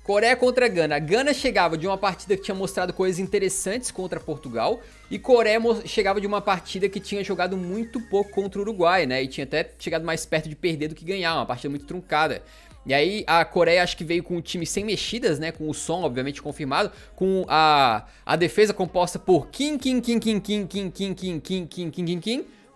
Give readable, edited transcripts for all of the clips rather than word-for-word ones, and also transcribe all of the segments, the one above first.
Coreia contra Gana. A Gana chegava de uma partida que tinha mostrado coisas interessantes contra Portugal. E Coreia chegava de uma partida que tinha jogado muito pouco contra o Uruguai, né? E tinha até chegado mais perto de perder do que ganhar. Uma partida muito truncada. E aí a Coreia acho que veio com o time sem mexidas, né? Com o som, obviamente, confirmado. Com a defesa composta por Kim,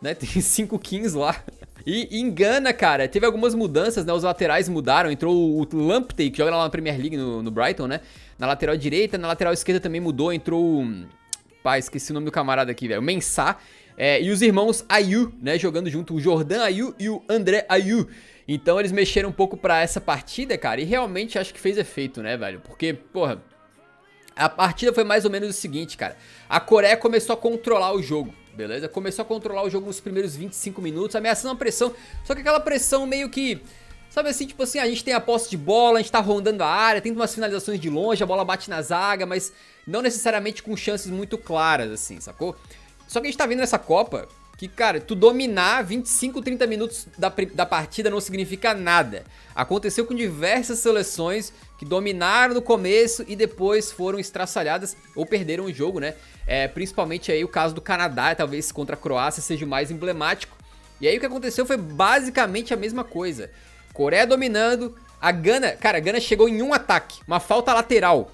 né? Tem 5 Kings lá. E em Gana, cara, teve algumas mudanças, né? Os laterais mudaram. Entrou o Lamptey, que joga lá na Premier League no Brighton, né? Na lateral direita, na lateral esquerda também mudou. Entrou Pá, esqueci o nome do camarada aqui, velho. O Mensah. E os irmãos Ayew, né? Jogando junto. O Jordan Ayew e o André Ayew. Então eles mexeram um pouco pra essa partida, cara. E realmente acho que fez efeito, né, velho? Porque, porra, a partida foi mais ou menos o seguinte, cara. A Coreia começou a controlar o jogo. Beleza? Começou a controlar o jogo nos primeiros 25 minutos, ameaçando a pressão. Só que aquela pressão meio que... Sabe assim, tipo assim, a gente tem a posse de bola, a gente tá rondando a área, tem umas finalizações de longe, a bola bate na zaga, mas não necessariamente com chances muito claras, assim, sacou? Só que a gente tá vendo nessa Copa que, cara, tu dominar 25, 30 minutos da partida não significa nada. Aconteceu com diversas seleções que dominaram no começo e depois foram estraçalhadas ou perderam o jogo, né? Principalmente aí o caso do Canadá, talvez contra a Croácia seja o mais emblemático. E aí o que aconteceu foi basicamente a mesma coisa. Coreia dominando, a Gana, cara, a Gana chegou em um ataque, uma falta lateral.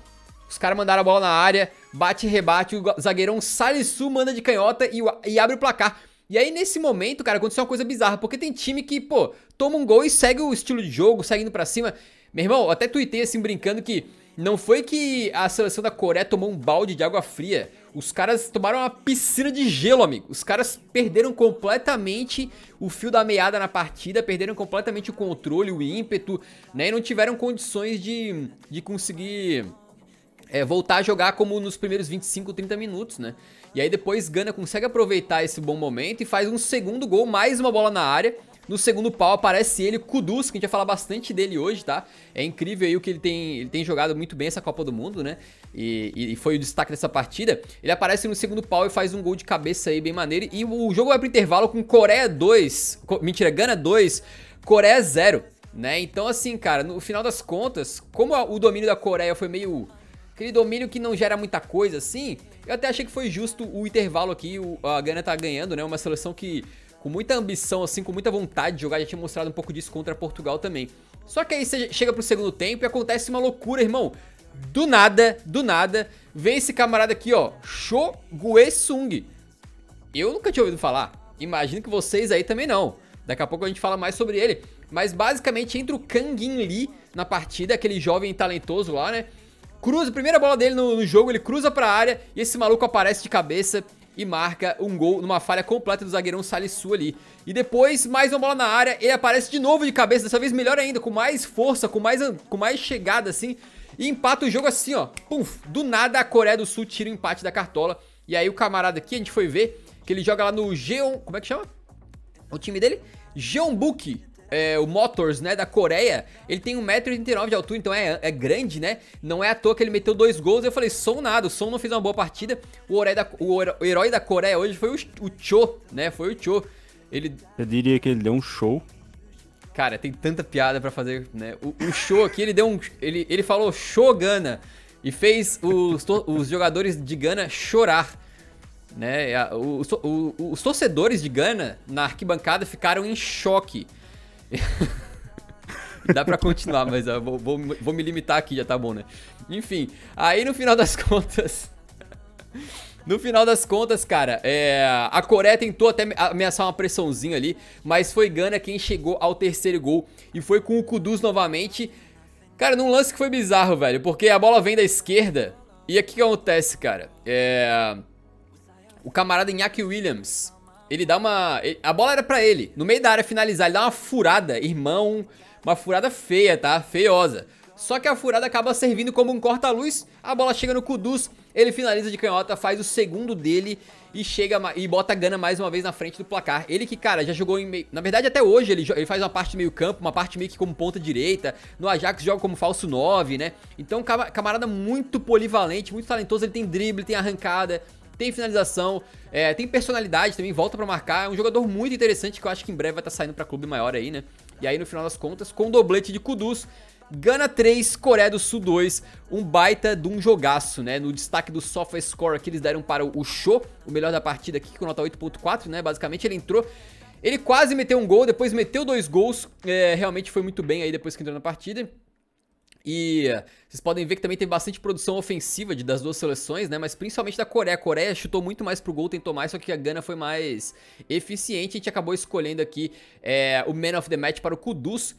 Os caras mandaram a bola na área, bate e rebate, o zagueirão Salisu manda de canhota e abre o placar. E aí nesse momento, cara, aconteceu uma coisa bizarra, porque tem time que, pô, toma um gol e segue o estilo de jogo, segue indo pra cima. Meu irmão, eu até tuitei assim, brincando que não foi que a seleção da Coreia tomou um balde de água fria. Os caras tomaram uma piscina de gelo, amigo. Os caras perderam completamente o fio da meada na partida, perderam completamente o controle, o ímpeto, né? E não tiveram condições de conseguir voltar a jogar como nos primeiros 25, 30 minutos, né? E aí depois Gana consegue aproveitar esse bom momento e faz um segundo gol, mais uma bola na área. No segundo pau aparece ele, Kudus, que a gente vai falar bastante dele hoje, tá? É incrível aí o que ele tem jogado muito bem essa Copa do Mundo, né? E foi o destaque dessa partida. Ele aparece no segundo pau e faz um gol de cabeça aí bem maneiro. E o jogo vai pro intervalo com Coreia 2, Gana 2, Coreia 0, né? Então assim, cara, no final das contas, como o domínio da Coreia foi meio... aquele domínio que não gera muita coisa assim, eu até achei que foi justo o intervalo aqui, a Gana tá ganhando, né? Uma seleção que... com muita ambição, assim, com muita vontade de jogar, já tinha mostrado um pouco disso contra Portugal também. Só que aí você chega pro segundo tempo e acontece uma loucura, irmão. Do nada, vem esse camarada aqui, ó, Cho Gue-sung. Eu nunca tinha ouvido falar, imagino que vocês aí também não. Daqui a pouco a gente fala mais sobre ele. Mas basicamente entra o Kang In Lee na partida, aquele jovem talentoso lá, né? Cruza, a primeira bola dele no jogo, ele cruza pra área e esse maluco aparece de cabeça e marca um gol numa falha completa do zagueirão Salisu ali. E depois, mais uma bola na área, ele aparece de novo de cabeça, dessa vez melhor ainda, com mais força, com mais chegada assim. E empata o jogo assim, ó. Pum, do nada a Coreia do Sul tira o empate da cartola. E aí o camarada aqui, a gente foi ver que ele joga lá no Jeon... como é que chama? O time dele? Jeonbuk. O Motors, né, da Coreia. Ele tem 1,89 m de altura, então é grande, né? Não é à toa que ele meteu 2 gols. Eu falei, Son nada, o Son não fez uma boa partida. O herói da Coreia hoje foi o Cho, né? Foi o Cho. Eu diria que ele deu um show. Cara, tem tanta piada pra fazer, né? O Cho aqui, ele falou Show Gana e fez os jogadores de Gana chorar, né? Os torcedores de Gana na arquibancada ficaram em choque. Dá pra continuar, mas eu vou me limitar aqui, já tá bom, né? Enfim, aí no final das contas... cara, a Coreia tentou até ameaçar uma pressãozinha ali, mas foi Gana quem chegou ao terceiro gol e foi com o Kudus novamente. Cara, num lance que foi bizarro, velho, porque a bola vem da esquerda e aqui o que acontece, cara? O camarada Iñaki Williams, ele dá a bola era pra ele, no meio da área finalizar, ele dá uma furada, irmão, uma furada feia, tá? Feiosa. Só que a furada acaba servindo como um corta-luz, a bola chega no Kudus, ele finaliza de canhota, faz o segundo dele e bota a Gana mais uma vez na frente do placar. Ele que, cara, já jogou em meio... Na verdade, até hoje ele faz uma parte de meio campo, uma parte meio que como ponta direita. No Ajax joga como falso 9, né? Então, camarada muito polivalente, muito talentoso. Ele tem drible, tem arrancada, tem finalização, tem personalidade também, volta pra marcar. É um jogador muito interessante que eu acho que em breve vai estar saindo pra clube maior aí, né? E aí, no final das contas, com o doblete de Kudus, Gana 3, Coreia do Sul 2, um baita de um jogaço, né? No destaque do SofaScore aqui eles deram para o Cho, o melhor da partida aqui com nota 8.4, né? Basicamente ele entrou, ele quase meteu um gol, depois meteu 2 gols, realmente foi muito bem aí depois que entrou na partida. E vocês podem ver que também teve bastante produção ofensiva das duas seleções, né? Mas principalmente da Coreia. A Coreia chutou muito mais pro gol, tentou mais, só que a Gana foi mais eficiente. A gente acabou escolhendo aqui o Man of the Match para o Kudus.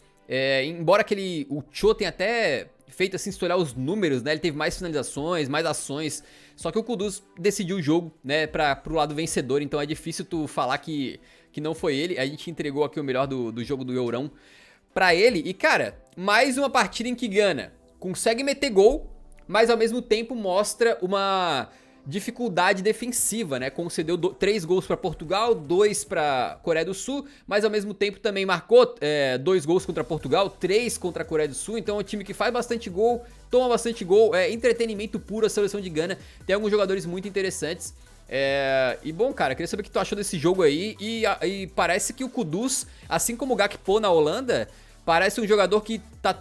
Embora o Cho tenha até feito assim, se olhar os números, né? Ele teve mais finalizações, mais ações. Só que o Kudus decidiu o jogo, né? Pro lado vencedor. Então é difícil tu falar que não foi ele. A gente entregou aqui o melhor do jogo do Eurão pra ele. E cara, mais uma partida em que Gana consegue meter gol, mas ao mesmo tempo mostra uma dificuldade defensiva, né? Concedeu 3 gols pra Portugal, 2 pra Coreia do Sul, mas ao mesmo tempo também marcou 2 gols contra Portugal, 3 contra a Coreia do Sul. Então é um time que faz bastante gol, toma bastante gol, entretenimento puro a seleção de Gana. Tem alguns jogadores muito interessantes. E bom, cara, queria saber o que tu achou desse jogo aí. E parece que o Kudus, assim como o Gakpo na Holanda, parece um jogador que tá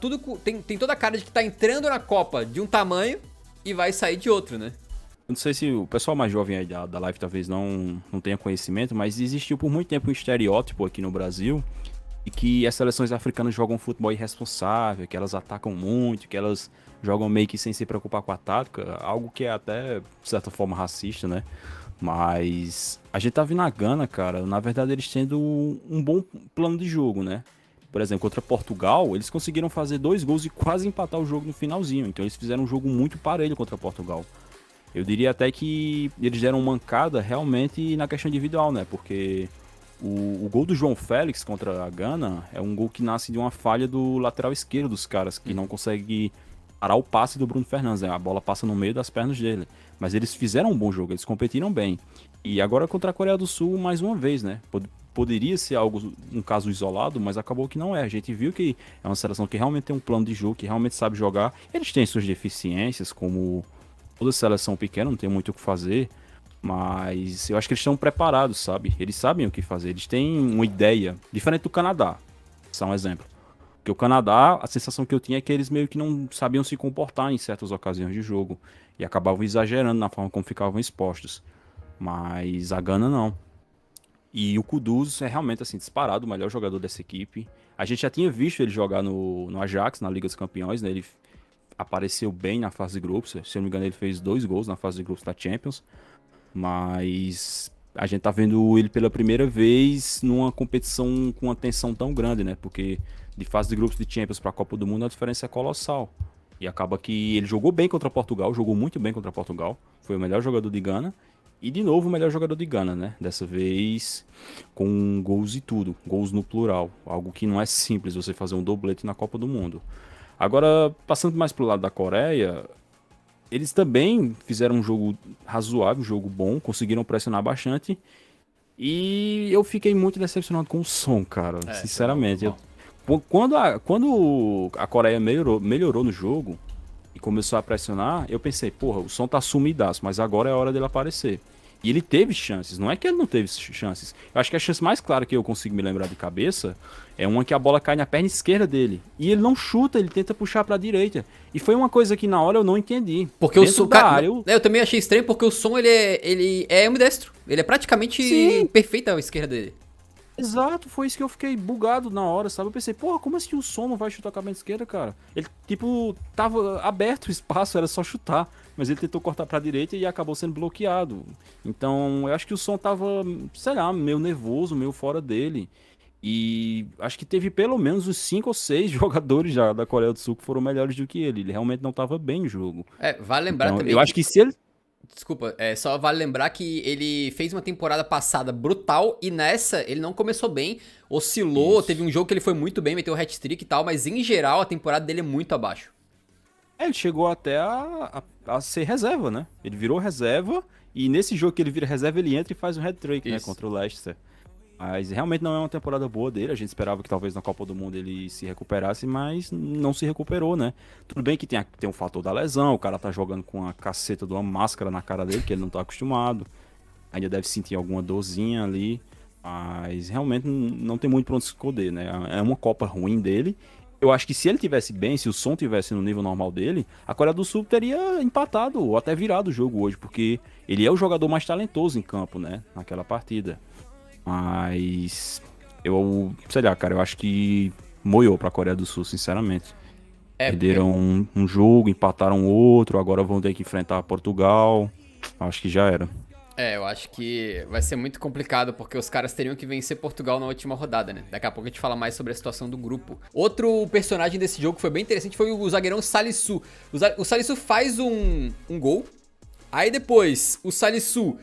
tem toda a cara de que tá entrando na Copa de um tamanho e vai sair de outro, né? Eu não sei se o pessoal mais jovem aí da live talvez não tenha conhecimento, mas existiu por muito tempo um estereótipo aqui no Brasil e que as seleções africanas jogam futebol irresponsável, que elas atacam muito, que elas jogam meio que sem se preocupar com a tática, algo que é até, de certa forma, racista, né? Mas a gente tá vendo a Gana, cara, na verdade eles tendo um bom plano de jogo, né? Por exemplo, contra Portugal, eles conseguiram fazer 2 gols e quase empatar o jogo no finalzinho. Então eles fizeram um jogo muito parelho contra Portugal. Eu diria até que eles deram mancada realmente na questão individual, né? Porque o gol do João Félix contra a Gana é um gol que nasce de uma falha do lateral esquerdo dos caras, que não consegue parar o passe do Bruno Fernandes, né? A bola passa no meio das pernas dele. Mas eles fizeram um bom jogo, eles competiram bem. E agora contra a Coreia do Sul, mais uma vez, né? Poderia ser um caso isolado, mas acabou que não é. A gente viu que é uma seleção que realmente tem um plano de jogo, que realmente sabe jogar. Eles têm suas deficiências, como toda seleção pequena, não tem muito o que fazer, mas eu acho que eles estão preparados, sabe? Eles sabem o que fazer, eles têm uma ideia, diferente do Canadá, só um exemplo. Porque o Canadá, a sensação que eu tinha é que eles meio que não sabiam se comportar em certas ocasiões de jogo, e acabavam exagerando na forma como ficavam expostos. Mas a Gana não. E o Kudus é realmente, assim, disparado o melhor jogador dessa equipe. A gente já tinha visto ele jogar no Ajax, na Liga dos Campeões, né? Ele apareceu bem na fase de grupos. Se eu não me engano, ele fez 2 gols na fase de grupos da Champions. Mas a gente tá vendo ele pela primeira vez numa competição com uma tensão tão grande, né? Porque de fase de grupos de Champions pra Copa do Mundo a diferença é colossal. E acaba que ele jogou bem contra Portugal, jogou muito bem contra Portugal. Foi o melhor jogador de Gana. E de novo o melhor jogador de Gana, né? Dessa vez com gols e tudo. Gols no plural. Algo que não é simples você fazer um doblete na Copa do Mundo. Agora, passando mais pro lado da Coreia, eles também fizeram um jogo razoável, um jogo bom, conseguiram pressionar bastante. E eu fiquei muito decepcionado com o som, cara, sinceramente. Quando a Coreia melhorou no jogo e começou a pressionar, eu pensei, porra, o som tá sumidaço, mas agora é a hora dele aparecer. E ele teve chances, não é que ele não teve chances. Eu acho que a chance mais clara que eu consigo me lembrar de cabeça é uma que a bola cai na perna esquerda dele. E ele não chuta, ele tenta puxar pra direita. E foi uma coisa que na hora eu não entendi. Porque o som, cara, eu também achei estranho porque o som ele é ambidestro. Ele é praticamente perfeito à esquerda dele. Exato, foi isso que eu fiquei bugado na hora, sabe? Eu pensei, porra, como assim o som não vai chutar com a perna esquerda, cara? Ele, tipo, tava aberto o espaço, era só chutar. Mas ele tentou cortar pra direita e acabou sendo bloqueado. Então, eu acho que o som tava, sei lá, meio nervoso, meio fora dele. E acho que teve pelo menos uns 5 ou 6 jogadores já da Coreia do Sul que foram melhores do que ele. Ele realmente não tava bem no jogo. Vale lembrar então, também. Eu acho que se ele... Desculpa, só vale lembrar que ele fez uma temporada passada brutal e nessa ele não começou bem, oscilou, teve um jogo que ele foi muito bem, meteu hat-trick e tal, mas em geral a temporada dele é muito abaixo. Ele chegou até a ser reserva, né? Ele virou reserva e nesse jogo que ele vira reserva ele entra e faz um hat-trick, né? Contra o Leicester. Mas realmente não é uma temporada boa dele. A gente esperava que talvez na Copa do Mundo ele se recuperasse, mas não se recuperou, né? Tudo bem que tem um fator da lesão, o cara tá jogando com a caceta de uma máscara na cara dele, que ele não tá acostumado. Ainda deve sentir alguma dorzinha ali, mas realmente não tem muito pra onde se esconder, né? É uma Copa ruim dele Eu acho que se ele tivesse bem, se o Son tivesse no nível normal dele, a Coreia do Sul teria empatado ou até virado o jogo hoje, porque ele é o jogador mais talentoso em campo, né? Naquela partida. Mas sei lá, cara, eu acho que moiou pra Coreia do Sul, sinceramente. É, Perderam um jogo, empataram outro, agora vão ter que enfrentar Portugal. Acho que já era. eu acho que vai ser muito complicado, porque os caras teriam que vencer Portugal na última rodada, né? Daqui a pouco a gente fala mais sobre a situação do grupo. Outro personagem desse jogo que foi bem interessante foi o zagueirão Salisu. O Salisu faz um gol, aí depois o Salisu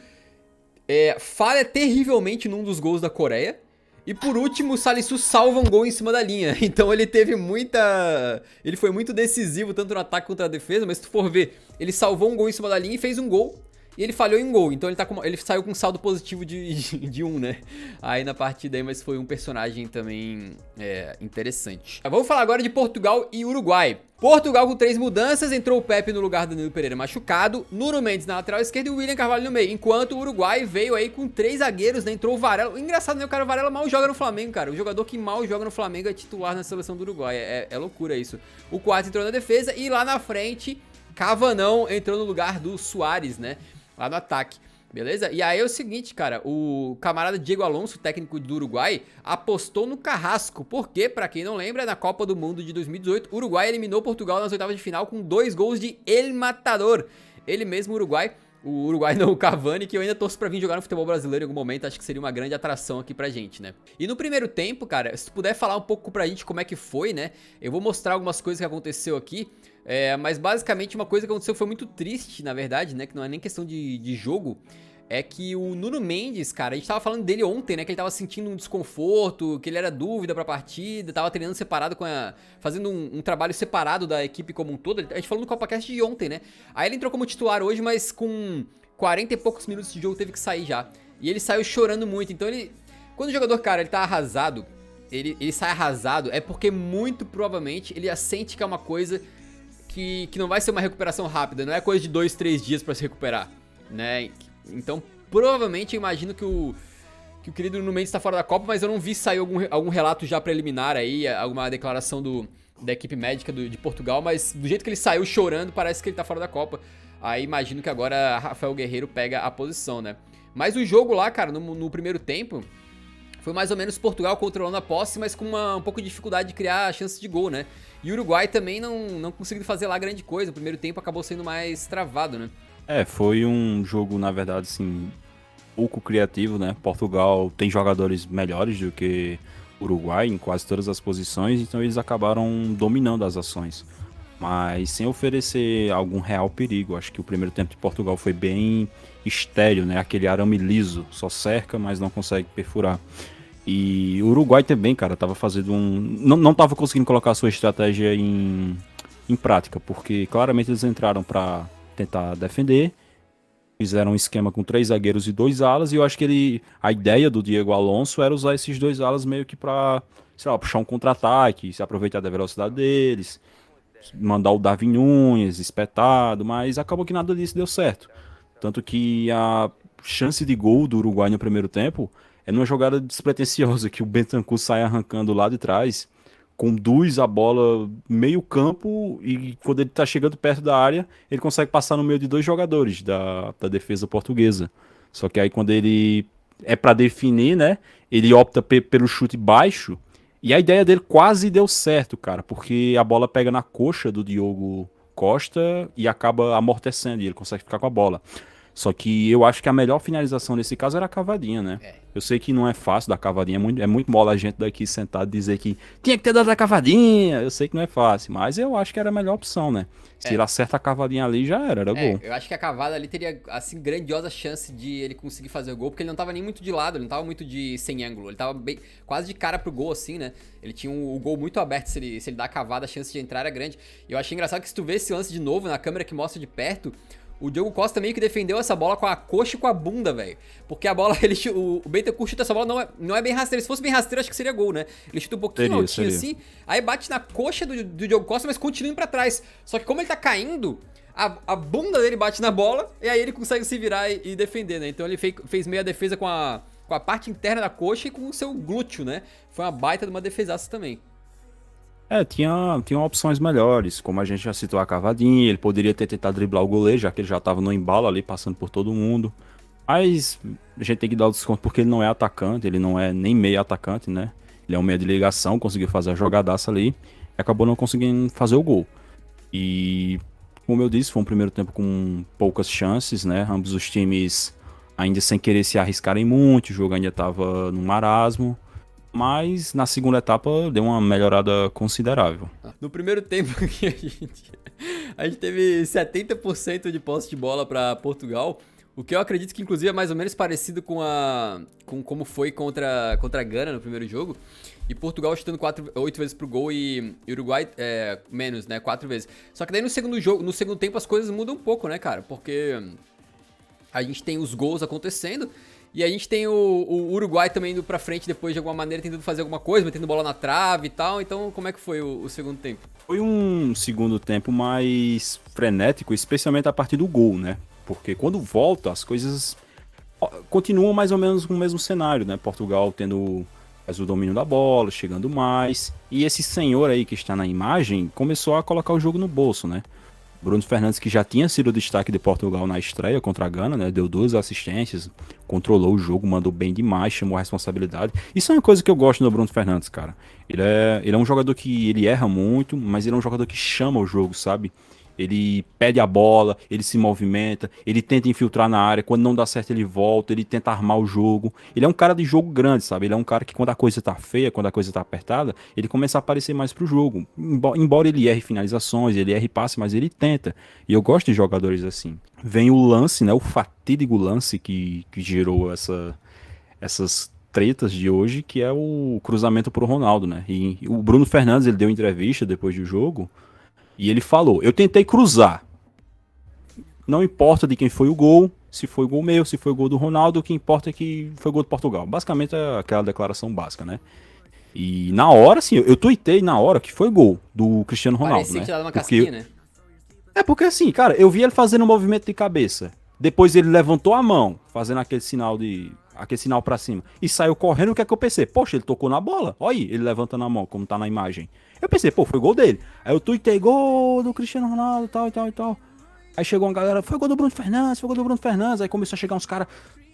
falha terrivelmente num dos gols da Coreia. E por último, o Salisu salva um gol em cima da linha. Então ele teve muita... Ele foi muito decisivo, tanto no ataque quanto na defesa. Mas se tu for ver, ele salvou um gol em cima da linha e fez um gol. E ele falhou em um gol, então ele saiu com um saldo positivo de 1, né? Aí na partida aí, mas foi um personagem também interessante. Vamos falar agora de Portugal e Uruguai. Portugal com 3 mudanças, entrou o Pepe no lugar do Danilo Pereira machucado, Nuno Mendes na lateral esquerda e o William Carvalho no meio. Enquanto o Uruguai veio aí com 3 zagueiros, né? Entrou o Varela. Engraçado, né? O cara o Varela mal joga no Flamengo, cara. O jogador que mal joga no Flamengo é titular na seleção do Uruguai. É loucura isso. O Quarto entrou na defesa e lá na frente, Cavanão entrou no lugar do Suárez, né? Lá no ataque, beleza? E aí é o seguinte, cara, o camarada Diego Alonso, técnico do Uruguai, apostou no Carrasco, porque, pra quem não lembra, na Copa do Mundo de 2018, o Uruguai eliminou Portugal nas oitavas de final com 2 gols de El Matador. Ele mesmo, o Uruguai não, o Cavani, que eu ainda torço pra vir jogar no futebol brasileiro em algum momento, acho que seria uma grande atração aqui pra gente, né? E no primeiro tempo, cara, se tu puder falar um pouco pra gente como é que foi, né? Eu vou mostrar algumas coisas que aconteceu aqui, mas basicamente uma coisa que aconteceu foi muito triste, na verdade, né? Que não é nem questão de jogo. É que o Nuno Mendes, cara, a gente tava falando dele ontem, né? Que ele tava sentindo um desconforto, que ele era dúvida pra partida, tava treinando separado fazendo um trabalho separado da equipe como um todo. A gente falou no CopaCast de ontem, né? Aí ele entrou como titular hoje, mas com 40 e poucos minutos de jogo teve que sair já. E ele saiu chorando muito, então ele... Quando o jogador, cara, ele tá arrasado, ele sai arrasado, é porque muito provavelmente ele já sente que é uma coisa que não vai ser uma recuperação rápida, não é coisa de 2, 3 dias pra se recuperar, né? Então, provavelmente, eu imagino que o querido Nuno Mendes tá fora da Copa, mas eu não vi sair algum relato já preliminar aí, alguma declaração da equipe médica de Portugal, mas do jeito que ele saiu chorando, parece que ele tá fora da Copa. Aí imagino que agora Rafael Guerreiro pega a posição, né? Mas o jogo lá, cara, no primeiro tempo, foi mais ou menos Portugal controlando a posse, mas com um pouco de dificuldade de criar chances de gol, né? E o Uruguai também não conseguiu fazer lá grande coisa. O primeiro tempo acabou sendo mais travado, né? Foi um jogo, na verdade, assim, pouco criativo, né? Portugal tem jogadores melhores do que o Uruguai em quase todas as posições, então eles acabaram dominando as ações, mas sem oferecer algum real perigo. Acho que o primeiro tempo de Portugal foi bem estéril, né? Aquele arame liso, só cerca, mas não consegue perfurar. E o Uruguai também, cara, tava fazendo não tava conseguindo colocar a sua estratégia em prática, porque claramente eles entraram pra tentar defender, fizeram um esquema com 3 zagueiros e 2 alas, e eu acho que a ideia do Diego Alonso era usar esses 2 alas meio que pra, sei lá, puxar um contra-ataque, se aproveitar da velocidade deles, mandar o Darwin Núñez espetado, mas acabou que nada disso deu certo. Tanto que a chance de gol do Uruguai no primeiro tempo é numa jogada despretensiosa, que o Bentancur sai arrancando lá de trás, conduz a bola meio campo e quando ele tá chegando perto da área, ele consegue passar no meio de 2 jogadores da defesa portuguesa. Só que aí quando ele é pra definir, né, ele opta pelo chute baixo e a ideia dele quase deu certo, cara, porque a bola pega na coxa do Diogo Costa e acaba amortecendo e ele consegue ficar com a bola. Só que eu acho que a melhor finalização nesse caso era a cavadinha, né? Eu sei que não é fácil dar cavadinha, é muito mola a gente daqui sentado dizer que tinha que ter dado a cavadinha. Eu sei que não é fácil, mas eu acho que era a melhor opção, né? Se ele acerta a cavadinha ali, já era gol. Eu acho que a cavada ali teria, assim, grandiosa chance de ele conseguir fazer o gol, porque ele não tava nem muito de lado, ele não tava muito sem ângulo, ele tava quase de cara pro gol, assim, né? Ele tinha o gol muito aberto, se ele dar a cavada, a chance de entrar era grande. E eu achei engraçado que se tu vê esse lance de novo, na câmera que mostra de perto, o Diogo Costa meio que defendeu essa bola com a coxa e com a bunda, velho. Porque a bola, o Bentancur chuta essa bola, não é bem rasteiro. Se fosse bem rasteiro, acho que seria gol, né? Ele chuta um pouquinho altinho assim, aí bate na coxa do Diogo Costa, mas continua indo pra trás. Só que como ele tá caindo, a bunda dele bate na bola, e aí ele consegue se virar e defender, né? Então ele fez meio a defesa com a parte interna da coxa e com o seu glúteo, né? Foi uma baita de uma defesaça também. Tinha opções melhores, como a gente já citou a cavadinha, ele poderia ter tentado driblar o goleiro, já que ele já tava no embalo ali, passando por todo mundo. Mas a gente tem que dar o desconto porque ele não é atacante, ele não é nem meio atacante, né? Ele é um meia de ligação, conseguiu fazer a jogadaça ali e acabou não conseguindo fazer o gol. E, como eu disse, foi um primeiro tempo com poucas chances, né? Ambos os times ainda sem querer se arriscarem muito, o jogo ainda tava no marasmo. Mas na segunda etapa deu uma melhorada considerável. No primeiro tempo que a gente teve 70% de posse de bola para Portugal, o que eu acredito que inclusive é mais ou menos parecido com como foi contra a Gana no primeiro jogo. E Portugal chutando 8 vezes pro gol e Uruguai menos, né? 4 vezes. Só que daí no segundo tempo as coisas mudam um pouco, né, cara? Porque a gente tem os gols acontecendo e a gente tem o Uruguai também indo pra frente depois de alguma maneira, tentando fazer alguma coisa, metendo bola na trave e tal. Então, como é que foi o segundo tempo? Foi um segundo tempo mais frenético, especialmente a partir do gol, né? Porque quando volta, as coisas continuam mais ou menos no mesmo cenário, né? Portugal tendo mais o domínio da bola, chegando mais. E esse senhor aí que está na imagem começou a colocar o jogo no bolso, né? Bruno Fernandes, que já tinha sido o destaque de Portugal na estreia contra a Gana, né? Deu 2 assistências, controlou o jogo, mandou bem demais, chamou a responsabilidade. Isso é uma coisa que eu gosto do Bruno Fernandes, cara. Ele é um jogador que ele erra muito, mas ele é um jogador que chama o jogo, sabe? Ele pede a bola, ele se movimenta, ele tenta infiltrar na área, quando não dá certo ele volta, ele tenta armar o jogo. Ele é um cara de jogo grande, sabe? Ele é um cara que quando a coisa tá feia, quando a coisa tá apertada, ele começa a aparecer mais pro jogo. Embora ele erre finalizações, ele erre passe, mas ele tenta. E eu gosto de jogadores assim. Vem o lance, né? O fatídico lance que gerou essas tretas de hoje, que é o cruzamento pro Ronaldo, né? E o Bruno Fernandes, ele deu entrevista depois do jogo, e ele falou: eu tentei cruzar. Não importa de quem foi o gol, se foi o gol meu, se foi o gol do Ronaldo, o que importa é que foi o gol do Portugal. Basicamente é aquela declaração básica, né? E na hora, assim, eu tuitei na hora que foi gol do Cristiano Ronaldo, Parecia que né? tinha dado uma casquinha, Porque né? porque assim, cara, eu vi ele fazendo um movimento de cabeça. Depois ele levantou a mão, fazendo aquele sinal pra cima, e saiu correndo. O que é que eu pensei? Poxa, ele tocou na bola. Olha aí, ele levantando a mão, como tá na imagem. Eu pensei, pô, foi gol dele. Aí eu tuitei, gol do Cristiano Ronaldo, tal e tal e tal. Aí chegou uma galera, foi gol do Bruno Fernandes, foi gol do Bruno Fernandes. Aí começou a chegar uns caras,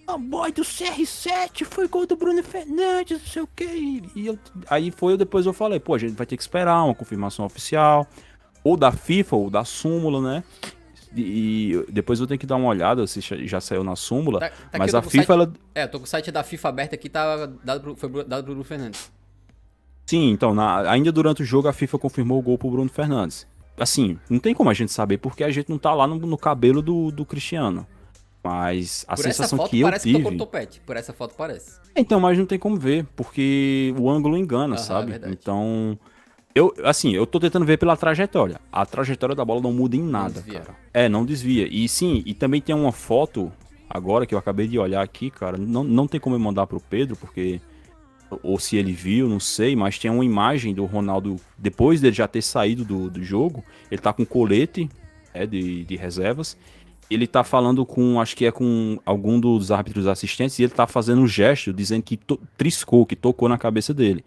ah, boy do CR7, foi gol do Bruno Fernandes, não sei o que. Aí depois eu falei, pô, a gente vai ter que esperar uma confirmação oficial, ou da FIFA, ou da súmula, né? E depois eu tenho que dar uma olhada se já saiu na súmula, Tá aqui, mas eu tô a com o FIFA, site. ela... Eu tô com o site da FIFA aberto aqui, tá foi dado pro Bruno Fernandes. Sim, então, ainda durante o jogo a FIFA confirmou o gol pro Bruno Fernandes. Assim, não tem como a gente saber porque a gente não tá lá no cabelo do Cristiano. Mas a Por essa sensação foto que eu parece que tocou no tive... topete. Por essa foto parece. Então, mas não tem como ver, porque o ângulo engana, Aham, é sabe? verdade. Então, eu tô tentando ver pela trajetória. A trajetória da bola não muda em Não nada, desvia. cara. Não desvia. E sim, e também tem uma foto, agora que eu acabei de olhar aqui, cara. Não tem como eu mandar pro Pedro, porque... Ou se ele viu, não sei, mas tem uma imagem do Ronaldo, depois dele já ter saído do jogo, ele tá com colete de reservas. Ele tá falando com, acho que é com algum dos árbitros assistentes, e ele tá fazendo um gesto dizendo que triscou, que tocou na cabeça dele.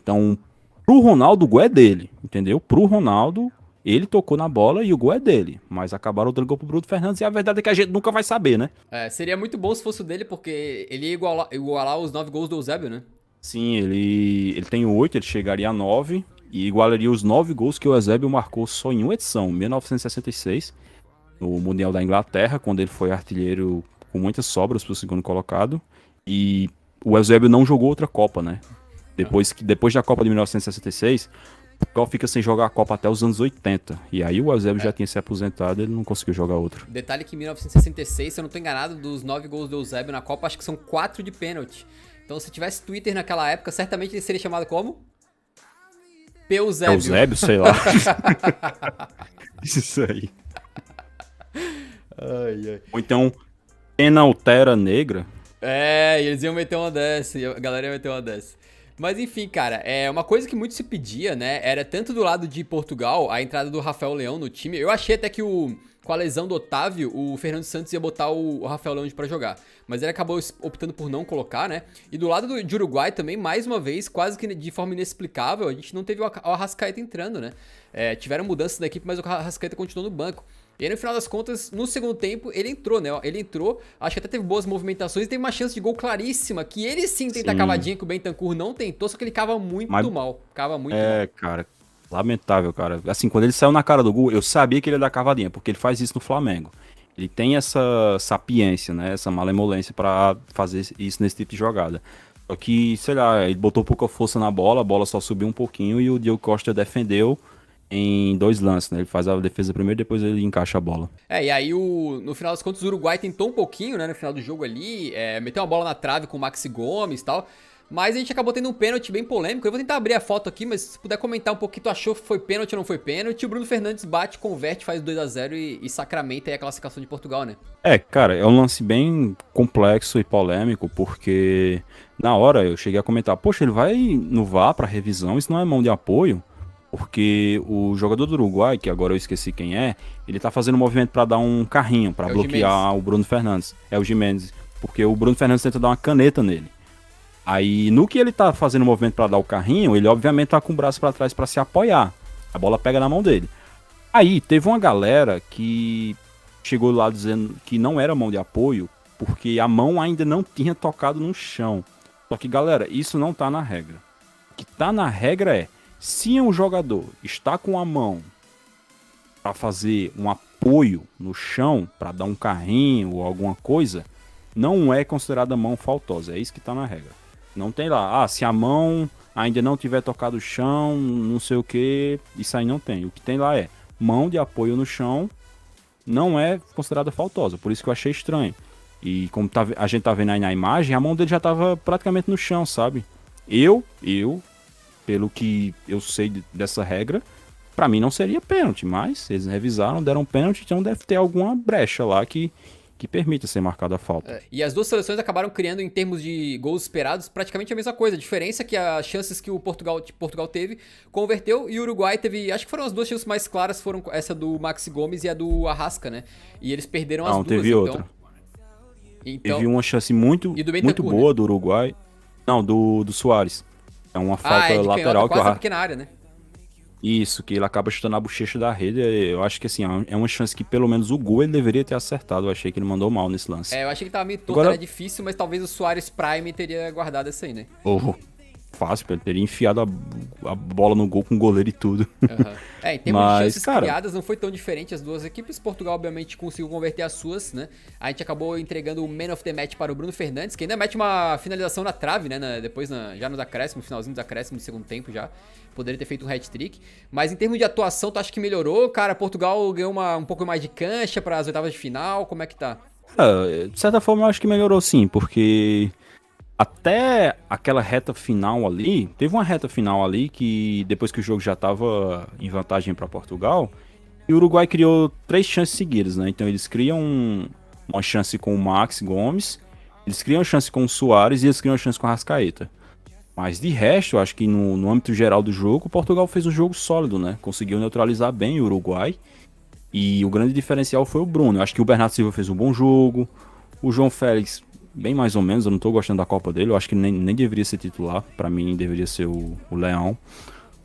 Então, pro Ronaldo, o gol é dele, entendeu? Pro Ronaldo, ele tocou na bola e o gol é dele. Mas acabaram dando gol pro Bruno Fernandes, e a verdade é que a gente nunca vai saber, né? Seria muito bom se fosse o dele, porque ele ia igualar os 9 gols do Eusébio, né? Sim, ele tem 8, ele chegaria a 9 e igualaria os 9 gols que o Eusébio marcou só em uma edição, 1966, no Mundial da Inglaterra, quando ele foi artilheiro com muitas sobras para o segundo colocado. E o Eusébio não jogou outra Copa, né? Depois da Copa de 1966, Portugal fica sem jogar a Copa até os anos 80. E aí o Eusébio já tinha se aposentado e ele não conseguiu jogar outra. Detalhe que em 1966, se eu não tô enganado, dos 9 gols do Eusébio na Copa, acho que são 4 de pênalti. Então, se tivesse Twitter naquela época, certamente ele seria chamado como? Peusébio. Eusébio, sei lá. Isso aí. Ai, ai. Ou então, Pena Altera Negra. E eles iam meter uma dessa, e a galera ia meter uma dessa. Mas enfim, cara, uma coisa que muito se pedia, né, era tanto do lado de Portugal, a entrada do Rafael Leão no time. Eu achei até que com a lesão do Otávio, o Fernando Santos ia botar o Rafael Leão pra jogar. Mas ele acabou optando por não colocar, né? E do lado de Uruguai também, mais uma vez, quase que de forma inexplicável, a gente não teve o Arrascaeta entrando, né? Tiveram mudanças na equipe, mas o Arrascaeta continuou no banco. E aí, no final das contas, no segundo tempo, ele entrou, né? Ele entrou, acho que até teve boas movimentações e teve uma chance de gol claríssima, que ele sim tenta a cavadinha que o Bentancur não tentou, só que ele cava muito mal. Cava muito mal. Cara, lamentável, cara. Assim, quando ele saiu na cara do gol, eu sabia que ele ia dar cavadinha, porque ele faz isso no Flamengo. Ele tem essa sapiência, né? Essa malemolência pra fazer isso nesse tipo de jogada. Só que, sei lá, ele botou pouca força na bola, a bola só subiu um pouquinho e o Diego Costa defendeu em 2 lances, né? Ele faz a defesa primeiro, depois ele encaixa a bola. E aí no final das contas o Uruguai tentou um pouquinho, né, no final do jogo ali, meteu uma bola na trave com o Maxi Gomes e tal, mas a gente acabou tendo um pênalti bem polêmico. Eu vou tentar abrir a foto aqui, mas se puder comentar um pouquinho, tu achou que foi pênalti ou não foi pênalti? O Bruno Fernandes bate, converte, faz 2-0 e sacramenta aí a classificação de Portugal, né? Cara, é um lance bem complexo e polêmico, porque na hora eu cheguei a comentar, poxa, ele vai no VAR pra revisão, isso não é mão de apoio? Porque o jogador do Uruguai, que agora eu esqueci quem é, ele tá fazendo um movimento pra dar um carrinho, pra bloquear o Bruno Fernandes. É o Gimenez. Porque o Bruno Fernandes tenta dar uma caneta nele. Aí, no que ele tá fazendo o movimento pra dar o carrinho, ele obviamente tá com o braço pra trás pra se apoiar. A bola pega na mão dele. Aí, teve uma galera que chegou lá dizendo que não era mão de apoio, porque a mão ainda não tinha tocado no chão. Só que, galera, isso não tá na regra. O que tá na regra é, se um jogador está com a mão para fazer um apoio no chão, para dar um carrinho ou alguma coisa, não é considerada mão faltosa. É isso que está na regra. Não tem lá, se a mão ainda não tiver tocado o chão, não sei o que, isso aí não tem. O que tem lá é mão de apoio no chão, não é considerada faltosa. Por isso que eu achei estranho. E como a gente tá vendo aí na imagem, a mão dele já estava praticamente no chão, sabe? Pelo que eu sei dessa regra, pra mim não seria pênalti, mas eles revisaram, deram pênalti, então deve ter alguma brecha lá que permita ser marcada a falta. E as duas seleções acabaram criando, em termos de gols esperados, praticamente a mesma coisa. A diferença é que as chances que o Portugal teve, converteu, e o Uruguai teve, acho que foram as duas chances mais claras, foram essa do Maxi Gomes e a do Arrasca, né? E eles perderam as duas. Não, teve outra. Teve uma chance muito boa, né, do Uruguai. Não, do Suárez. É uma falta lateral que quase pequena área, né? Isso, que ele acaba chutando a bochecha da rede. Eu acho que assim, é uma chance que pelo menos o gol ele deveria ter acertado. Eu achei que ele mandou mal nesse lance. Eu achei que tava meio torto, era difícil, mas talvez o Suárez Prime teria guardado essa aí, né? Fácil, ele teria enfiado a bola no gol com o goleiro e tudo. Em termos de chances criadas, não foi tão diferente as duas equipes. Portugal, obviamente, conseguiu converter as suas, né? A gente acabou entregando o Man of the Match para o Bruno Fernandes, que ainda mete uma finalização na trave, né? Depois, já nos acréscimos, finalzinho dos acréscimos do segundo tempo já. Poderia ter feito um hat-trick. Mas em termos de atuação, tu acha que melhorou? Cara, Portugal ganhou um pouco mais de cancha para as oitavas de final. Como é que tá? De certa forma, eu acho que melhorou sim, porque até aquela reta final ali, teve uma reta final ali que depois que o jogo já estava em vantagem para Portugal, e o Uruguai criou 3 chances seguidas, né? Então eles criam uma chance com o Maxi Gomes, eles criam uma chance com o Suárez e eles criam uma chance com o Arrascaeta. Mas de resto, eu acho que no âmbito geral do jogo, o Portugal fez um jogo sólido, né? Conseguiu neutralizar bem o Uruguai. E o grande diferencial foi o Bruno. Eu acho que o Bernardo Silva fez um bom jogo, o João Félix bem mais ou menos, eu não tô gostando da Copa dele, eu acho que nem deveria ser titular, pra mim deveria ser o Leão,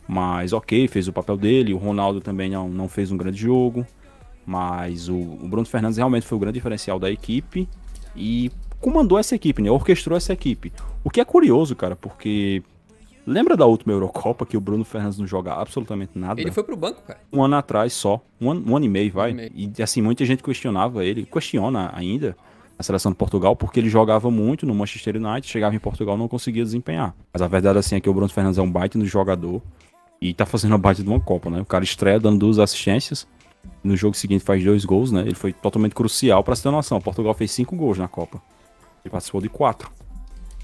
mas ok, fez o papel dele, o Ronaldo também não fez um grande jogo, mas o Bruno Fernandes realmente foi o grande diferencial da equipe e comandou essa equipe, né, orquestrou essa equipe, o que é curioso, cara, porque lembra da última Eurocopa que o Bruno Fernandes não joga absolutamente nada? Ele foi pro banco, cara. Um ano atrás só, um ano e meio, vai, e assim, muita gente questiona ainda a seleção de Portugal, porque ele jogava muito no Manchester United, chegava em Portugal e não conseguia desempenhar. Mas a verdade assim é que o Bruno Fernandes é um baita no jogador e tá fazendo uma baita de uma Copa, né? O cara estreia dando 2 assistências, no jogo seguinte faz 2 gols, né? Ele foi totalmente crucial pra você ter noção. Portugal fez 5 gols na Copa. Ele participou de 4.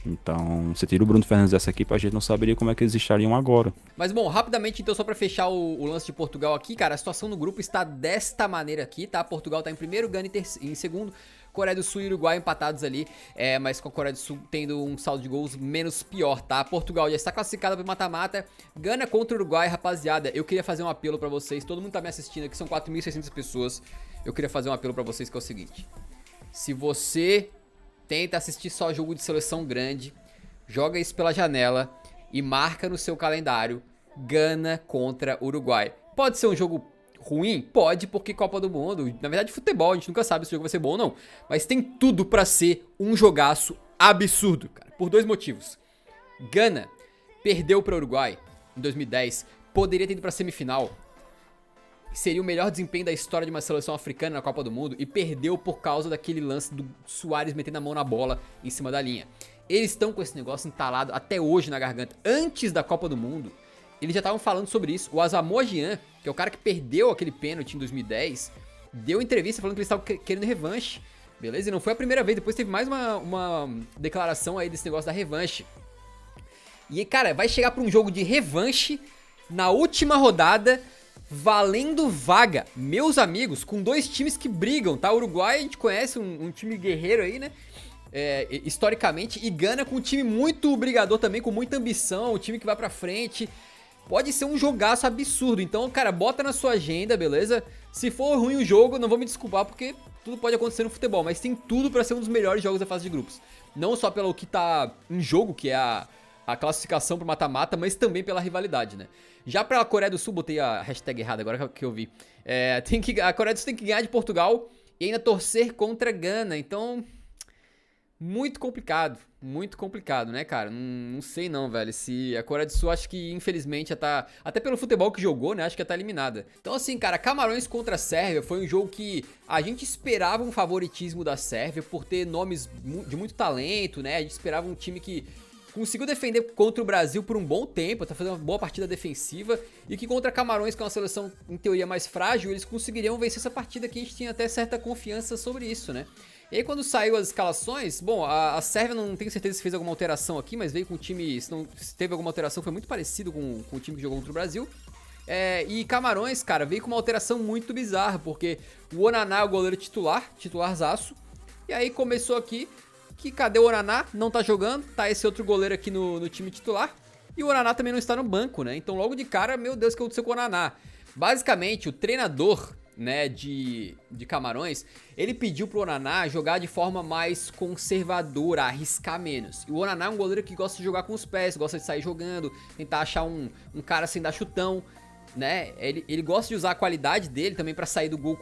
Então, você tira o Bruno Fernandes dessa equipe, a gente não saberia como é que eles estariam agora. Mas bom, rapidamente então, só pra fechar o lance de Portugal aqui, cara, a situação no grupo está desta maneira aqui, tá? Portugal tá em primeiro, Gana em segundo, Coreia do Sul e Uruguai empatados ali, mas com a Coreia do Sul tendo um saldo de gols menos pior, tá? Portugal já está classificada para mata-mata. Gana contra o Uruguai, rapaziada. Eu queria fazer um apelo pra vocês. Todo mundo tá me assistindo aqui, são 4.600 pessoas. Eu queria fazer um apelo pra vocês que é o seguinte: se você tenta assistir só jogo de seleção grande, joga isso pela janela e marca no seu calendário Gana contra Uruguai. Pode ser um jogo ruim? Pode, porque Copa do Mundo, na verdade futebol, a gente nunca sabe se o jogo vai ser bom ou não, mas tem tudo pra ser um jogaço absurdo, cara, por 2 motivos. Gana perdeu pra Uruguai em 2010, poderia ter ido pra semifinal, seria o melhor desempenho da história de uma seleção africana na Copa do Mundo, e perdeu por causa daquele lance do Suárez metendo a mão na bola em cima da linha. Eles estão com esse negócio entalado até hoje na garganta. Antes da Copa do Mundo, eles já estavam falando sobre isso. O Asamoah Gyan, que é o cara que perdeu aquele pênalti em 2010, deu entrevista falando que eles estavam querendo revanche, beleza? E não foi a primeira vez, depois teve mais uma declaração aí desse negócio da revanche. E, cara, vai chegar pra um jogo de revanche na última rodada, valendo vaga, meus amigos, com 2 times que brigam, tá? O Uruguai, a gente conhece, um time guerreiro aí, né? Historicamente, e Gana com um time muito brigador também, com muita ambição, um time que vai pra frente. Pode ser um jogaço absurdo. Então, cara, bota na sua agenda, beleza? Se for ruim o jogo, não vou me desculpar, porque tudo pode acontecer no futebol, mas tem tudo pra ser um dos melhores jogos da fase de grupos. Não só pelo que tá em jogo, que é a classificação pro mata-mata, mas também pela rivalidade, né? Já pra Coreia do Sul, botei a hashtag errada agora que eu vi. A Coreia do Sul tem que ganhar de Portugal e ainda torcer contra Gana. Então, muito complicado, né, cara? Não sei não, velho. Se a Coreia do Sul, acho que infelizmente já tá, até pelo futebol que jogou, né, acho que já tá eliminada. Então assim, cara, Camarões contra a Sérvia foi um jogo que a gente esperava um favoritismo da Sérvia por ter nomes de muito talento, né? A gente esperava um time que conseguiu defender contra o Brasil por um bom tempo, tá fazendo uma boa partida defensiva, e que contra Camarões, que é uma seleção em teoria mais frágil, eles conseguiriam vencer essa partida, que a gente tinha até certa confiança sobre isso, né? E aí quando saiu as escalações, bom, a Sérvia não tenho certeza se fez alguma alteração aqui, mas veio com o time, se teve alguma alteração, foi muito parecido com o time que jogou contra o Brasil. E Camarões, cara, veio com uma alteração muito bizarra, porque o Onaná é o goleiro titularzaço, e aí começou aqui, que cadê o Onaná? Não tá jogando, tá esse outro goleiro aqui no time titular, e o Onaná também não está no banco, né? Então logo de cara, meu Deus, o que aconteceu com o Onaná? Basicamente, o treinador, né, de Camarões, ele pediu pro Onaná jogar de forma mais conservadora, arriscar menos. E o Onaná é um goleiro que gosta de jogar com os pés, gosta de sair jogando, tentar achar um cara sem dar chutão, né? Ele gosta de usar a qualidade dele também pra sair do gol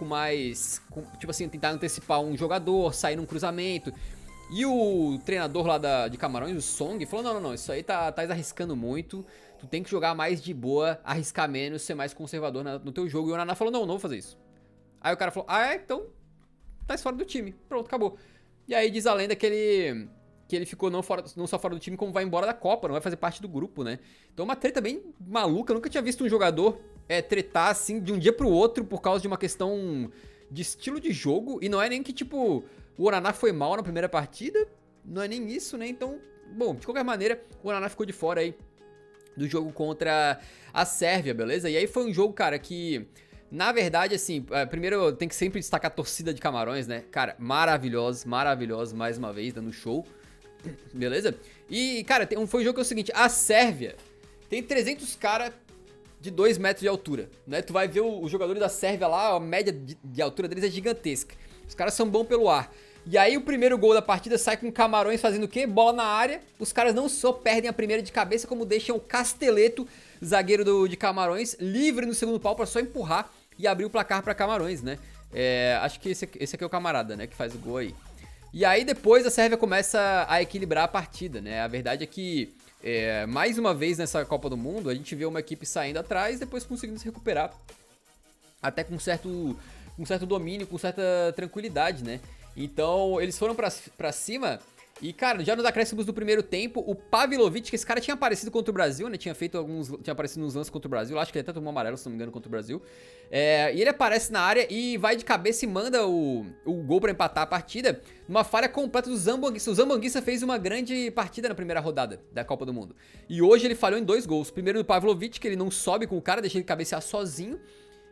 tipo assim, tentar antecipar um jogador, sair num cruzamento. E o treinador lá de Camarões, o Song, falou, não, isso aí tá arriscando muito, tu tem que jogar mais de boa, arriscar menos, ser mais conservador no teu jogo. E o Onaná falou, não vou fazer isso. Aí o cara falou, então tá fora do time, pronto, acabou. E aí diz a lenda que ele ficou não só fora do time, como vai embora da Copa, não vai fazer parte do grupo, né? Então uma treta bem maluca, eu nunca tinha visto um jogador tretar assim de um dia pro outro por causa de uma questão de estilo de jogo, e não é nem que tipo, o Onaná foi mal na primeira partida, não é nem isso, né? Então, bom, de qualquer maneira, o Onaná ficou de fora aí do jogo contra a Sérvia, beleza? E aí foi um jogo, cara, que, na verdade, assim, primeiro tem que sempre destacar a torcida de Camarões, né? Cara, maravilhosos, mais uma vez, dando show, beleza? E, cara, foi um jogo que é o seguinte, a Sérvia tem 300 caras de 2 metros de altura, né? Tu vai ver os jogadores da Sérvia lá, a média de altura deles é gigantesca. Os caras são bons pelo ar. E aí o primeiro gol da partida sai com Camarões fazendo o quê? Bola na área. Os caras não só perdem a primeira de cabeça, como deixam o Casteleto, zagueiro de Camarões, livre no segundo pau pra só empurrar e abrir o placar pra Camarões, né? Acho que esse aqui é o camarada, né? Que faz o gol aí. E aí depois a Sérvia começa a equilibrar a partida, né? A verdade é que, mais uma vez nessa Copa do Mundo, a gente vê uma equipe saindo atrás, depois conseguindo se recuperar. Até com certo domínio, com certa tranquilidade, né? Então, eles foram pra cima e, cara, já nos acréscimos do primeiro tempo, o Pavlovic, que esse cara tinha aparecido contra o Brasil, né? Tinha aparecido nos lances contra o Brasil, acho que ele até tomou amarelo, se não me engano, contra o Brasil. E ele aparece na área e vai de cabeça e manda o gol pra empatar a partida, numa falha completa do Zambanguissa. O Zambanguissa fez uma grande partida na primeira rodada da Copa do Mundo. E hoje ele falhou em 2 gols. Primeiro do Pavlovic, que ele não sobe com o cara, deixa ele cabecear sozinho.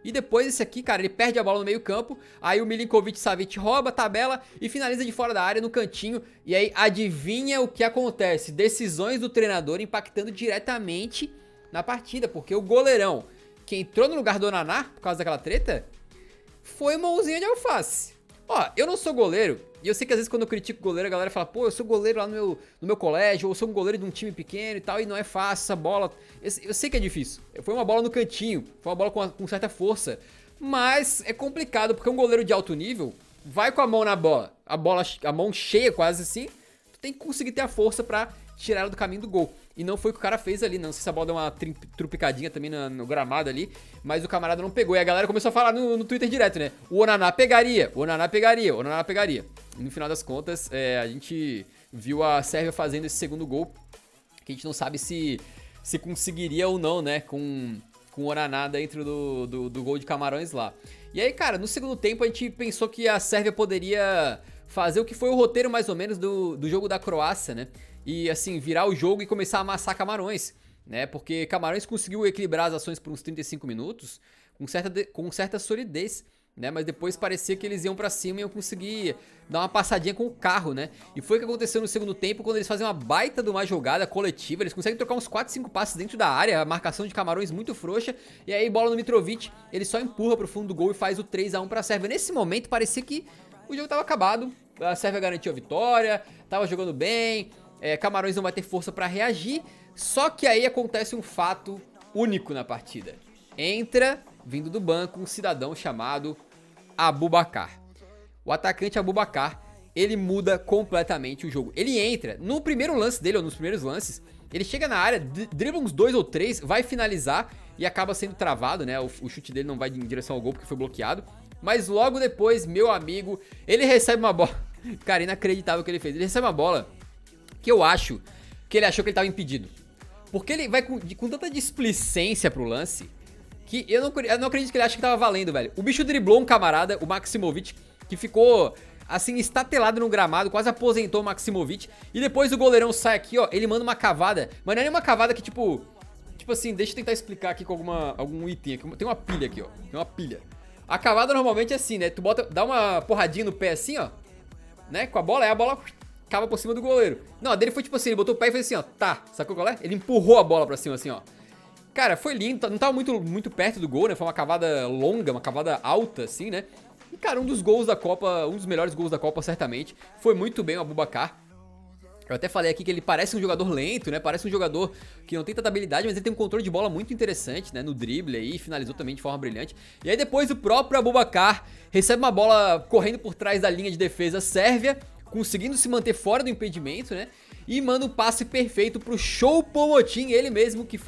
E depois esse aqui, cara, ele perde a bola no meio campo, aí o Milinkovic-Savic rouba a tabela e finaliza de fora da área no cantinho. E aí adivinha o que acontece? Decisões do treinador impactando diretamente na partida, porque o goleirão que entrou no lugar do Onaná, por causa daquela treta, foi mãozinha de alface. Ó, eu não sou goleiro, e eu sei que às vezes quando eu critico o goleiro, a galera fala, pô, eu sou goleiro lá no meu colégio, ou eu sou um goleiro de um time pequeno e tal, e não é fácil essa bola. Eu sei que é difícil. Foi uma bola no cantinho, foi uma bola com certa força, mas é complicado, porque um goleiro de alto nível vai com a mão na bola, a mão cheia quase assim, tu tem que conseguir ter a força pra tirar ela do caminho do gol. E não foi o que o cara fez ali, não sei se a bola deu uma trupicadinha também no gramado ali, mas o camarada não pegou. E a galera começou a falar no Twitter direto, né? O Onaná pegaria, o Onaná pegaria, o Onaná pegaria. E no final das contas, a gente viu a Sérvia fazendo esse segundo gol, que a gente não sabe se conseguiria ou não, né? Com o Onaná dentro do gol de Camarões lá. E aí, cara, no segundo tempo a gente pensou que a Sérvia poderia fazer o que foi o roteiro mais ou menos do jogo da Croácia, né? E assim, virar o jogo e começar a amassar Camarões, né? Porque Camarões conseguiu equilibrar as ações por uns 35 minutos com certa solidez, né? Mas depois parecia que eles iam pra cima e iam conseguir dar uma passadinha com o carro, né? E foi o que aconteceu no segundo tempo, quando eles fazem uma baita de uma jogada coletiva, eles conseguem trocar uns 4, 5 passes dentro da área, a marcação de Camarões muito frouxa, e aí bola no Mitrovic, ele só empurra pro fundo do gol e faz o 3-1 pra Sérvia. Nesse momento parecia que o jogo tava acabado, a Sérvia garantiu a vitória, tava jogando bem, Camarões não vai ter força pra reagir, só que aí acontece um fato único na partida. Entra, vindo do banco, um cidadão chamado Aboubakar. O atacante Aboubakar, ele muda completamente o jogo. Ele entra, no primeiro lance dele, ou nos primeiros lances, ele chega na área, dribla uns 2 ou 3, vai finalizar e acaba sendo travado, né? O chute dele não vai em direção ao gol porque foi bloqueado. Mas logo depois, meu amigo, ele recebe uma bola. Cara, inacreditável o que ele fez. Ele recebe uma bola que eu acho que ele achou que ele tava impedido. Porque ele vai com tanta displicência pro lance que eu não acredito que ele acha que tava valendo, velho. O bicho driblou um camarada, o Maksimovic, que ficou assim, estatelado no gramado, quase aposentou o Maksimovic. E depois o goleirão sai aqui, ó, ele manda uma cavada. Mas não é nem uma cavada que tipo assim, deixa eu tentar explicar aqui com algum item aqui. Tem uma pilha aqui, ó, tem uma pilha. A cavada normalmente é assim, né, tu dá uma porradinha no pé assim, ó, né, com a bola, aí a bola cava por cima do goleiro. Não, a dele foi tipo assim, ele botou o pé e fez assim, ó, tá, sacou qual é? Ele empurrou a bola pra cima assim, ó. Cara, foi lindo, não tava muito perto do gol, né, foi uma cavada longa, uma cavada alta assim, né. E cara, um dos gols da Copa, um dos melhores gols da Copa certamente, foi muito bem o Aboubakar. Eu até falei aqui que ele parece um jogador lento, né? Parece um jogador que não tem tanta habilidade, mas ele tem um controle de bola muito interessante, né? No drible aí, finalizou também de forma brilhante. E aí depois o próprio Aboubakar recebe uma bola correndo por trás da linha de defesa sérvia, conseguindo se manter fora do impedimento, né? E manda um passe perfeito pro Choupo-Moting, ele mesmo que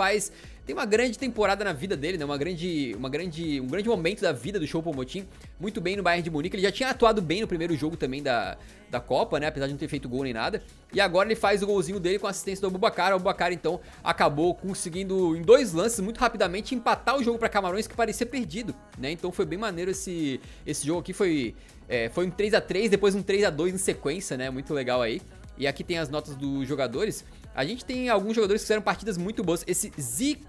tem uma grande temporada na vida dele, né? Um grande momento da vida do Choupo-Moting. Muito bem no Bayern de Munique. Ele já tinha atuado bem no primeiro jogo também da Copa, né? Apesar de não ter feito gol nem nada. E agora ele faz o golzinho dele com a assistência do Aboubakar. O Aboubakar, então, acabou conseguindo, em 2 lances, muito rapidamente, empatar o jogo para Camarões, que parecia perdido, né? Então foi bem maneiro esse jogo aqui. Foi um 3-3, depois um 3-2 em sequência, né? Muito legal aí. E aqui tem as notas dos jogadores. A gente tem alguns jogadores que fizeram partidas muito boas. Esse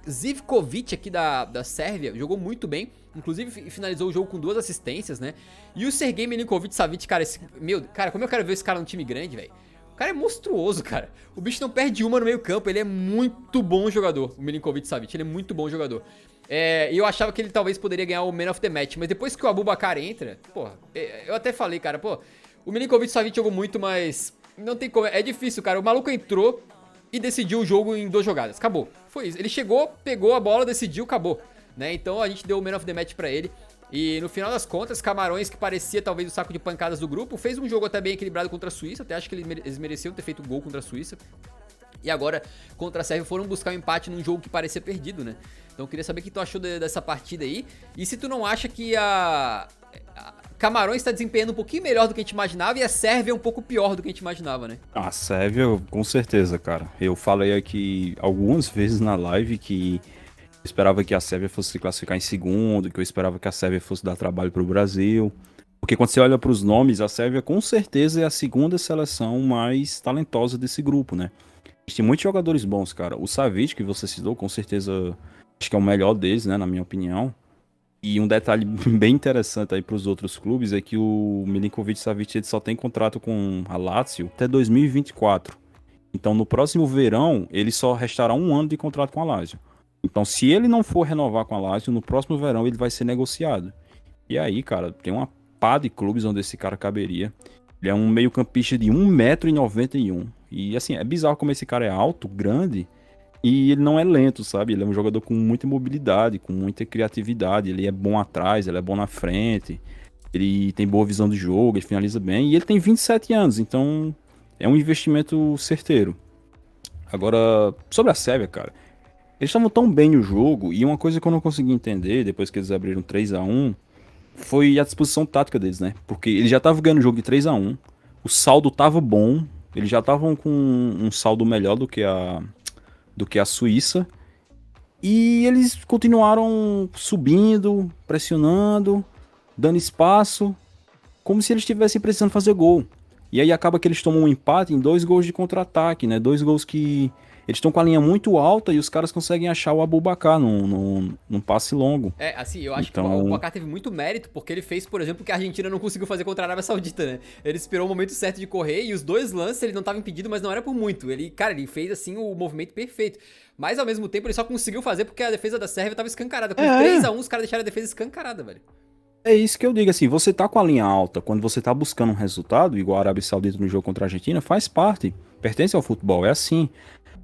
Zivkovic aqui da Sérvia jogou muito bem. Inclusive finalizou o jogo com 2 assistências, né? E o Sergei Milinkovic-Savic, cara, cara, como eu quero ver esse cara num time grande, velho. O cara é monstruoso, cara. O bicho não perde uma no meio campo. Ele é muito bom jogador, o Milinkovic-Savic. Ele é muito bom jogador. E eu achava que ele talvez poderia ganhar o Man of the Match. Mas depois que o Aboubakar entra, porra, eu até falei, cara, pô, o Milinkovic-Savic jogou muito, mas não tem como. É difícil, cara. O maluco entrou e decidiu o jogo em 2 jogadas. Acabou. Foi isso. Ele chegou, pegou a bola, decidiu, acabou. Né? Então a gente deu o Man of the Match pra ele. E no final das contas, Camarões, que parecia talvez o saco de pancadas do grupo, fez um jogo até bem equilibrado contra a Suíça. Até acho que eles mereciam ter feito gol contra a Suíça. E agora, contra a Sérvia, foram buscar um empate num jogo que parecia perdido, né? Então eu queria saber o que tu achou dessa partida aí. E se tu não acha que a Camarões está desempenhando um pouquinho melhor do que a gente imaginava e a Sérvia é um pouco pior do que a gente imaginava, né? A Sérvia, com certeza, cara. Eu falei aqui algumas vezes na live que eu esperava que a Sérvia fosse se classificar em segundo, que eu esperava que a Sérvia fosse dar trabalho pro Brasil. Porque quando você olha pros nomes, a Sérvia com certeza é a segunda seleção mais talentosa desse grupo, né? Tem muitos jogadores bons, cara. O Savic, que você citou, com certeza acho que é o melhor deles, né, na minha opinião. E um detalhe bem interessante aí para os outros clubes é que o Milinkovic-Savic ele só tem contrato com a Lazio até 2024. Então, no próximo verão, ele só restará um ano de contrato com a Lazio. Então, se ele não for renovar com a Lazio, no próximo verão ele vai ser negociado. E aí, cara, tem uma pá de clubes onde esse cara caberia. Ele é um meio-campista de 1,91 m. E assim, é bizarro como esse cara é alto, grande, e ele não é lento, sabe? Ele é um jogador com muita mobilidade, com muita criatividade. Ele é bom atrás, ele é bom na frente. Ele tem boa visão de jogo, ele finaliza bem. E ele tem 27 anos, então é um investimento certeiro. Agora, sobre a Sérvia, cara, eles estavam tão bem no jogo, e uma coisa que eu não consegui entender, depois que eles abriram 3-1, foi a disposição tática deles, né? Porque eles já estavam ganhando o jogo de 3-1, o saldo tava bom, eles já estavam com um saldo melhor do que a Suíça, e eles continuaram subindo, pressionando, dando espaço, como se eles estivessem precisando fazer gol. E aí acaba que eles tomam um empate em 2 gols de contra-ataque, né? 2 gols que eles estão com a linha muito alta e os caras conseguem achar o Abubakar num passe longo. É, assim, eu acho que o Então, Kaká teve muito mérito, porque ele fez, por exemplo, o que a Argentina não conseguiu fazer contra a Arábia Saudita, né? Ele esperou o momento certo de correr e os dois lances ele não estava impedido, mas não era por muito. Ele, cara, ele fez, assim, o movimento perfeito. Mas, ao mesmo tempo, ele só conseguiu fazer porque a defesa da Sérvia estava escancarada. Com 3-1, os caras deixaram a defesa escancarada, velho. é isso que eu digo, assim, você tá com a linha alta, quando você tá buscando um resultado, igual a Arábia Saudita no jogo contra a Argentina, faz parte, pertence ao futebol, é assim.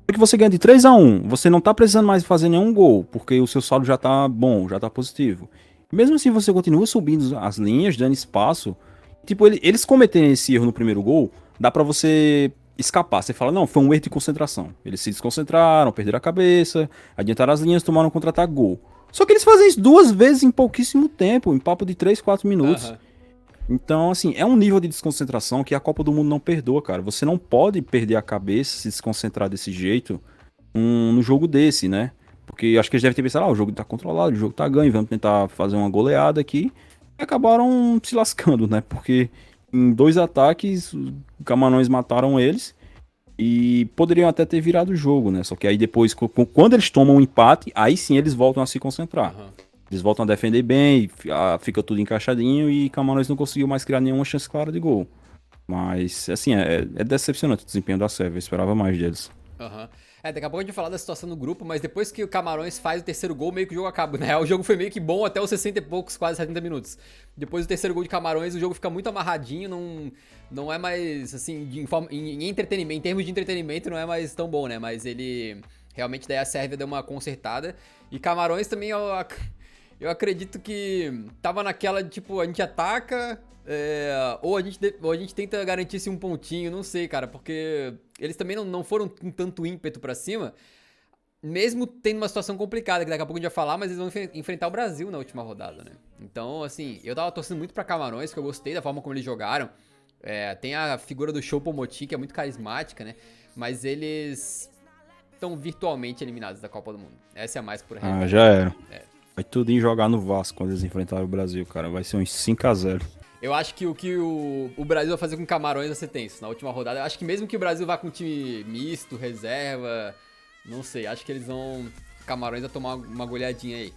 Porque você ganha de 3-1, você não tá precisando mais fazer nenhum gol, porque o seu saldo já tá bom, já tá positivo. Mesmo assim, você continua subindo as linhas, dando espaço. Tipo, eles cometerem esse erro no primeiro gol, dá pra você escapar. Você fala, não, foi um erro de concentração. Eles se desconcentraram, perderam a cabeça, adiantaram as linhas, tomaram um contra-ataque, gol. Só que eles fazem isso 2 vezes em pouquíssimo tempo, em papo de 3, 4 minutos. Aham. Então, assim, é um nível de desconcentração que a Copa do Mundo não perdoa, cara. Você não pode perder a cabeça, se desconcentrar desse jeito no jogo desse, né? Porque eu acho que eles devem ter pensado, o jogo tá controlado, o jogo tá ganho, vamos tentar fazer uma goleada aqui. E acabaram se lascando, né? Porque em 2 ataques, os Camarões mataram eles e poderiam até ter virado o jogo, né? Só que aí depois, quando eles tomam um empate, aí sim eles voltam a se concentrar. Aham. Eles voltam a defender bem, fica tudo encaixadinho e Camarões não conseguiu mais criar nenhuma chance clara de gol. Mas, assim, é decepcionante o desempenho da Sérvia, eu esperava mais deles. Aham. É, daqui a pouco a gente vai falar da situação no grupo, mas depois que o Camarões faz o terceiro gol, meio que o jogo acaba. Na real, o jogo foi meio que bom até os 60 e poucos, quase 70 minutos. Depois do terceiro gol de Camarões, o jogo fica muito amarradinho, não é mais, assim, em entretenimento, em termos de entretenimento, não é mais tão bom, né? Mas ele, realmente, daí a Sérvia deu uma consertada. E Camarões também, eu acredito que tava naquela, tipo, a gente ataca, ou a gente tenta garantir esse um pontinho, não sei, cara, porque eles também não foram com tanto ímpeto pra cima, mesmo tendo uma situação complicada, que daqui a pouco a gente vai falar, mas eles vão enfrentar o Brasil na última rodada, né? Então, assim, eu tava torcendo muito pra Camarões, que eu gostei da forma como eles jogaram. Tem a figura do Choupo-Moting, que é muito carismática, né? Mas eles estão virtualmente eliminados da Copa do Mundo. Essa é a mais por Ah, realidade. já era. Vai tudo em jogar no Vasco quando eles enfrentarem o Brasil, cara. Vai ser uns 5-0. Eu acho que o que o Brasil vai fazer com Camarões vai ser tenso na última rodada. Eu acho que mesmo que o Brasil vá com time misto, reserva, não sei, acho que eles vão. Camarões vai tomar uma goleadinha aí.